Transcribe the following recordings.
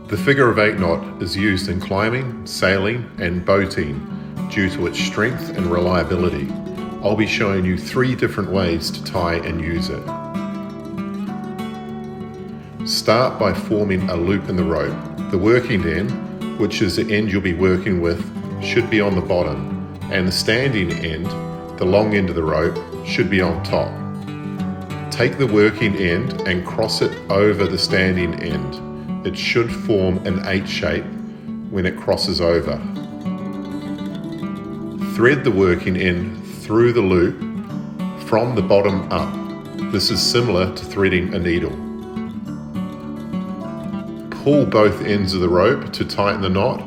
The figure of 8 knot is used in climbing, sailing and boating due to its strength and reliability. I'll be showing you 3 different ways to tie and use it. Start by forming a loop in the rope. The working end, which is the end you'll be working with, should be on the bottom, and the standing end, the long end of the rope, should be on top. Take the working end and cross it over the standing end. It should form an H shape when it crosses over. Thread the working end through the loop from the bottom up. This is similar to threading a needle. Pull both ends of the rope to tighten the knot.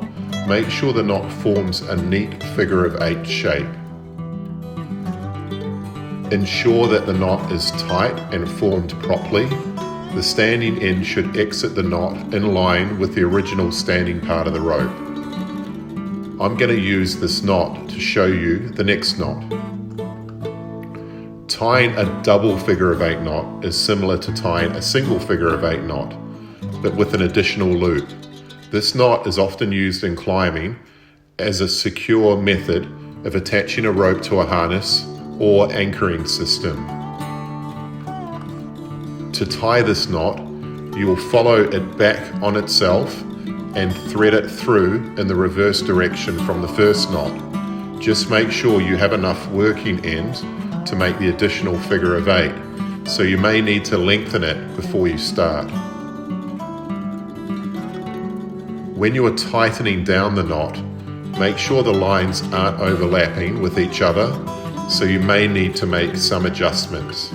Make sure the knot forms a neat figure of 8 shape. Ensure that the knot is tight and formed properly. The standing end should exit the knot in line with the original standing part of the rope. I'm going to use this knot to show you the next knot. Tying a double figure of 8 knot is similar to tying a single figure of 8 knot, but with an additional loop. This knot is often used in climbing as a secure method of attaching a rope to a harness or anchoring system. To tie this knot, you will follow it back on itself and thread it through in the reverse direction from the first knot. Just make sure you have enough working end to make the additional figure of 8, so you may need to lengthen it before you start. When you are tightening down the knot, make sure the lines aren't overlapping with each other, so you may need to make some adjustments.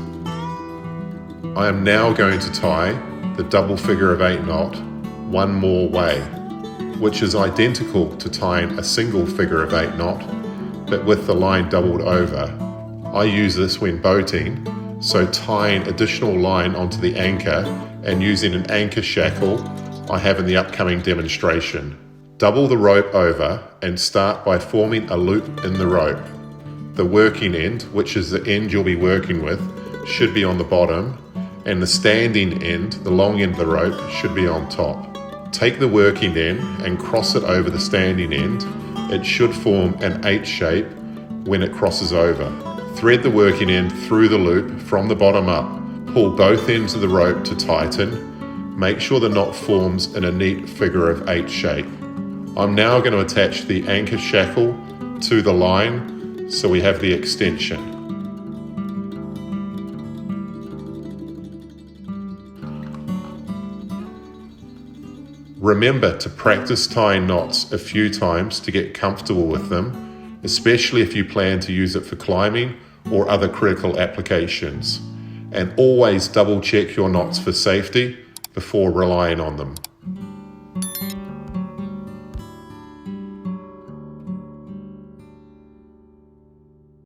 I am now going to tie the double figure of 8 knot one more way, which is identical to tying a single figure of 8 knot, but with the line doubled over. I use this when boating, so tying additional line onto the anchor and using an anchor shackle I have in the upcoming demonstration. Double the rope over and start by forming a loop in the rope. The working end, which is the end you'll be working with, should be on the bottom, and the standing end, the long end of the rope, should be on top. Take the working end and cross it over the standing end. It should form an H shape when it crosses over. Thread the working end through the loop from the bottom up. Pull both ends of the rope to tighten. Make sure the knot forms in a neat figure of 8 shape. I'm now going to attach the anchor shackle to the line so we have the extension. Remember to practice tying knots a few times to get comfortable with them, especially if you plan to use it for climbing or other critical applications. And always double check your knots for safety before relying on them.